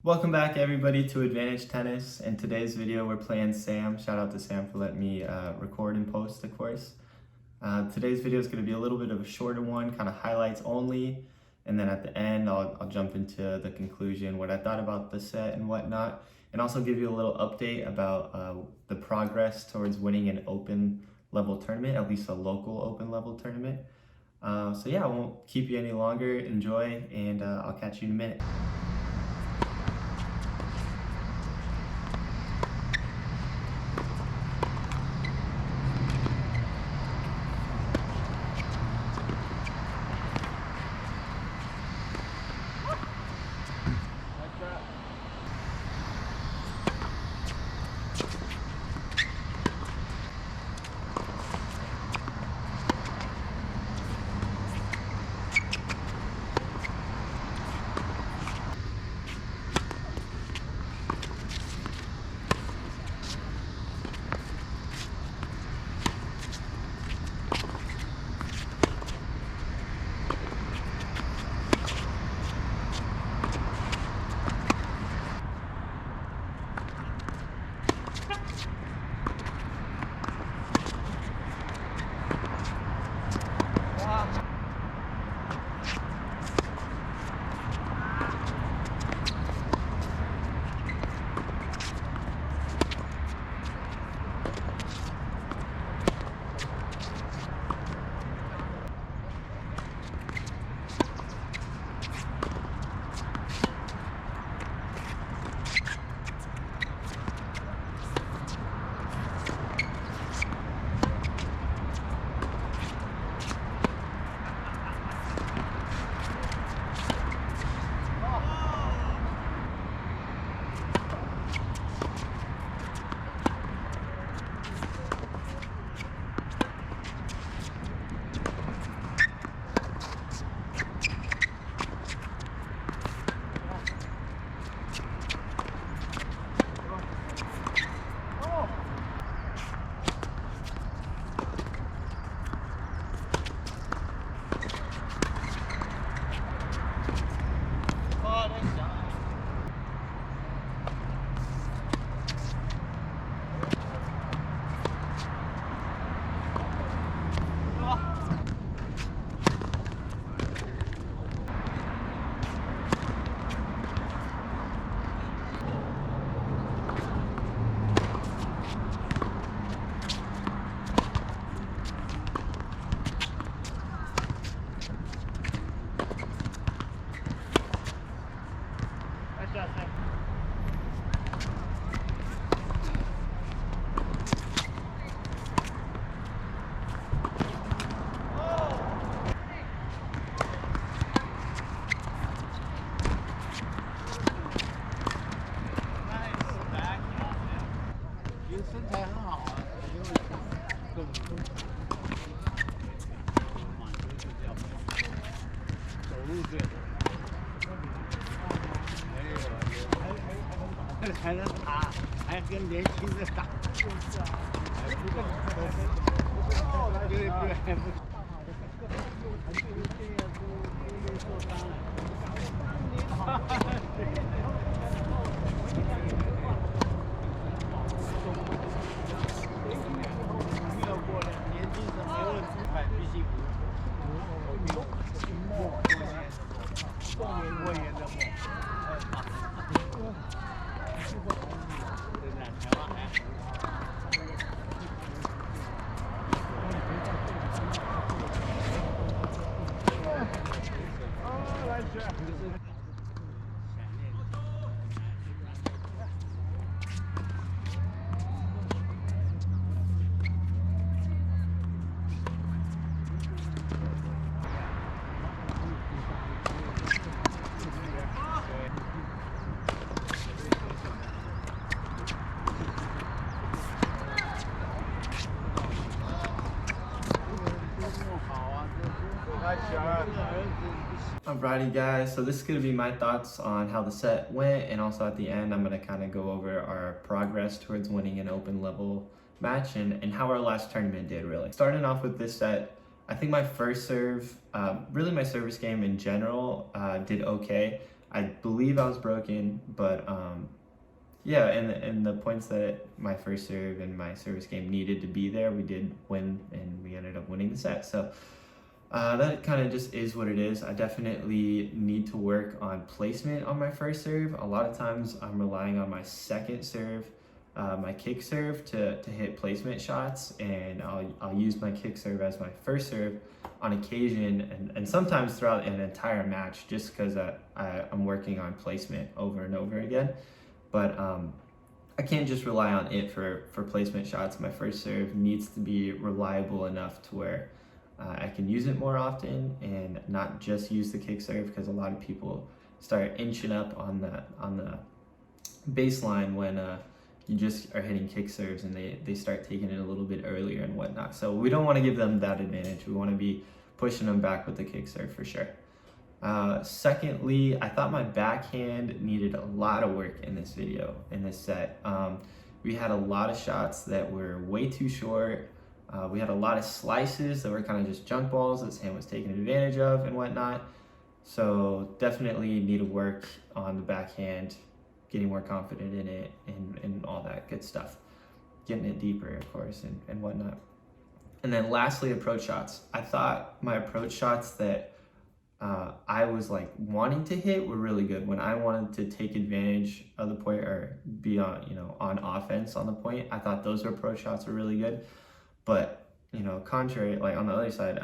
Welcome back everybody to Advantage Tennis. In today's video we're playing Sam. Shout out to Sam for letting me record and post, of course. Today's video is going to be a little bit of a shorter one, kind of highlights only, and then at the end I'll jump into the conclusion, what I thought about the set and whatnot, and also give you a little update about the progress towards winning an open level tournament, at least a local open level tournament. So yeah, I won't keep you any longer. Enjoy, and I'll catch you in a minute.才能打，还跟年轻人打，就是啊，还不够，对对，还不。越过了年轻人没问题，必须过年的梦。Alrighty guys, so this is going to be my thoughts on how the set went, and also at the end I'm going to kind of go over our progress towards winning an open level match and how our last tournament did really. Starting off with this set, I think my first serve, really my service game in general did okay. I believe I was broken, but yeah, and the points that my first serve and my service game needed to be there, we did win, and we ended up winning the set. So that kind of just is what it is. I definitely need to work on placement on my first serve. A lot of times I'm relying on my second serve, my kick serve to hit placement shots, and I'll use my kick serve as my first serve on occasion, and sometimes throughout an entire match, just because I'm working on placement over and over again. But I can't just rely on it for placement shots. My first serve needs to be reliable enough to where I can use it more often and not just use the kick serve, because a lot of people start inching up on the baseline when you just are hitting kick serves, and they start taking it a little bit earlier and whatnot. So we don't want to give them that advantage. We want to be pushing them back with the kick serve for sure. Secondly, I thought my backhand needed a lot of work in this set. We had a lot of shots that were way too short. We had a lot of slices that were kind of just junk balls that Sam was taking advantage of and whatnot. So definitely need to work on the backhand, getting more confident in it, and all that good stuff. Getting it deeper, of course, and whatnot. And then lastly, approach shots. I thought my approach shots that I was like wanting to hit were really good. When I wanted to take advantage of the point or be on offense on the point, I thought those approach shots were really good. But contrary, like on the other side,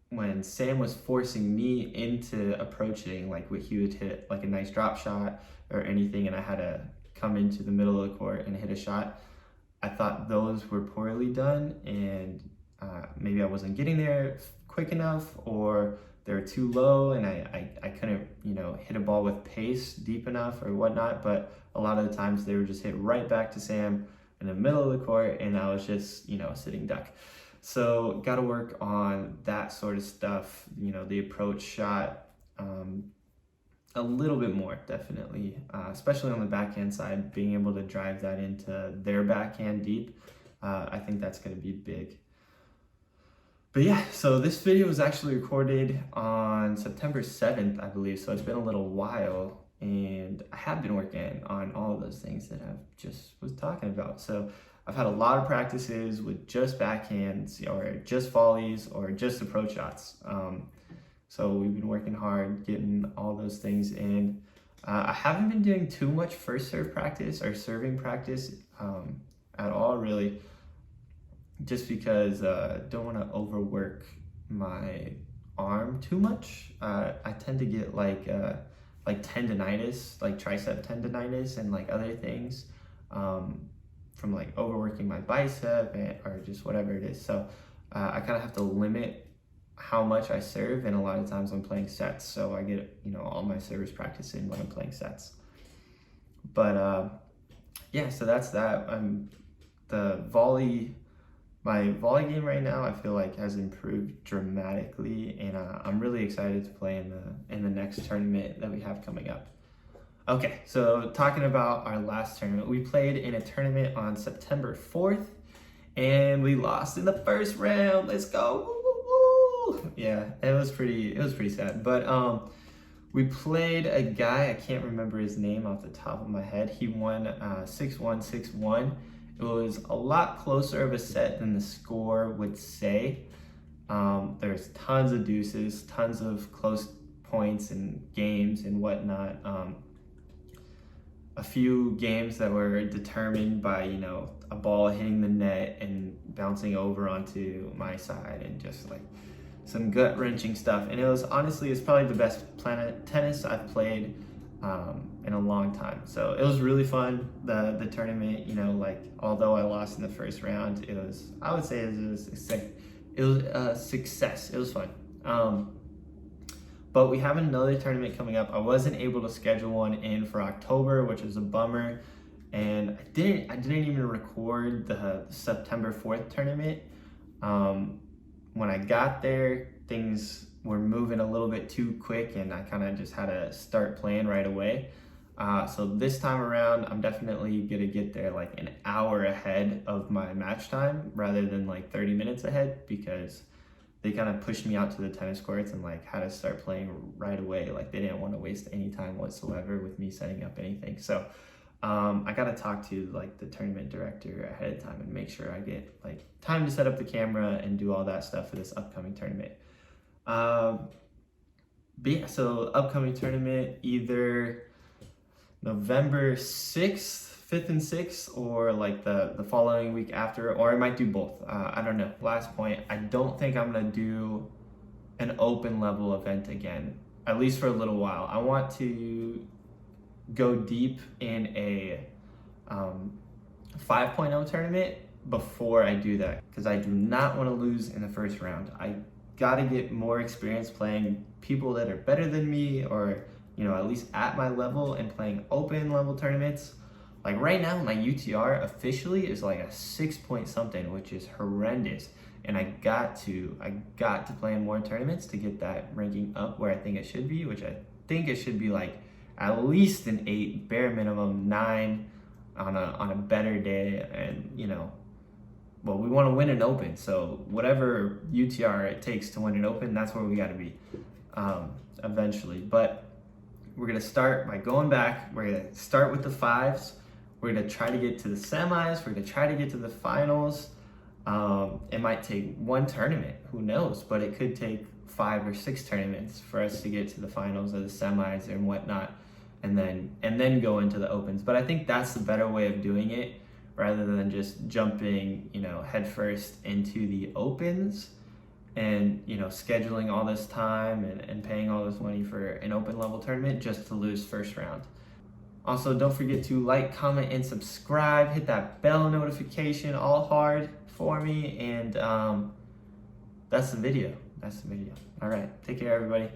when Sam was forcing me into approaching, like he would hit like a nice drop shot or anything, and I had to come into the middle of the court and hit a shot, I thought those were poorly done, and maybe I wasn't getting there quick enough, or they were too low, and I couldn't hit a ball with pace deep enough or whatnot. But a lot of the times they were just hit right back to Sam in the middle of the court, and I was just a sitting duck. So got to work on that sort of stuff, the approach shot a little bit more, definitely, especially on the backhand side, being able to drive that into their backhand deep. I think that's going to be big. But yeah, so this video was actually recorded on September 7th, I believe, so it's been a little while, and I have been working on all of those things that I just was talking about. So I've had a lot of practices with just backhands, or just volleys, or just approach shots. So we've been working hard getting all those things in. I haven't been doing too much first serve practice or serving practice at all, really, just because I don't want to overwork my arm too much. I tend to get like tendonitis, like tricep tendonitis, and like other things from like overworking my bicep or just whatever it is. So I kind of have to limit how much I serve, and a lot of times I'm playing sets, so I get all my service practice in when I'm playing sets. But yeah, so that's that. My volley game right now, I feel like has improved dramatically, and I'm really excited to play in the next tournament that we have coming up. Okay, so talking about our last tournament, we played in a tournament on September 4th, and we lost in the first round. Let's go! Woo, woo, woo. Yeah, it was pretty sad. But we played a guy, I can't remember his name off the top of my head. He won 6-1, 6-1. It was a lot closer of a set than the score would say. There's tons of deuces, tons of close points and games and whatnot. A few games that were determined by, a ball hitting the net and bouncing over onto my side, and just like some gut-wrenching stuff. And it's probably the best tennis I've played in a long time. So it was really fun, the tournament. Although I lost in the first round, I would say it was a success. It was fun. But we have another tournament coming up. I wasn't able to schedule one in for October, which is a bummer. And I didn't even record the September 4th tournament. When I got there, things were moving a little bit too quick, and I kind of just had to start playing right away. So this time around, I'm definitely gonna get there like an hour ahead of my match time rather than like 30 minutes ahead, because they kind of pushed me out to the tennis courts and like had to start playing right away. Like they didn't want to waste any time whatsoever with me setting up anything. So I got to talk to like the tournament director ahead of time and make sure I get like time to set up the camera and do all that stuff for this upcoming tournament. But yeah, so upcoming tournament, either November 6th, 5th and 6th, or like the following week after, or I might do both. I don't know. Last point, I don't think I'm gonna do an open level event again, at least for a little while. I want to go deep in a 5.0 tournament before I do that, because I do not want to lose in the first round. I got to get more experience playing people that are better than me, or you know, at least at my level, and playing open level tournaments. Like right now, my UTR officially is like a 6 point something, which is horrendous. And I got to play in more tournaments to get that ranking up where I think it should be, which I think it should be like at least an 8, bare minimum 9 on a better day. And you know, well, we want to win an open, so whatever UTR it takes to win an open, that's where we got to be eventually. But we're gonna start by going back. We're gonna start with the 5s. We're gonna try to get to the semis. We're gonna try to get to the finals. It might take one tournament, who knows? But it could take 5 or 6 tournaments for us to get to the finals or the semis and whatnot, and then go into the opens. But I think that's the better way of doing it, rather than just jumping, you know, headfirst into the opens and, you know, scheduling all this time and paying all this money for an open level tournament just to lose first round. Also, don't forget to like, comment, and subscribe. Hit that bell notification, all hard for me. And that's the video. All right, take care, everybody.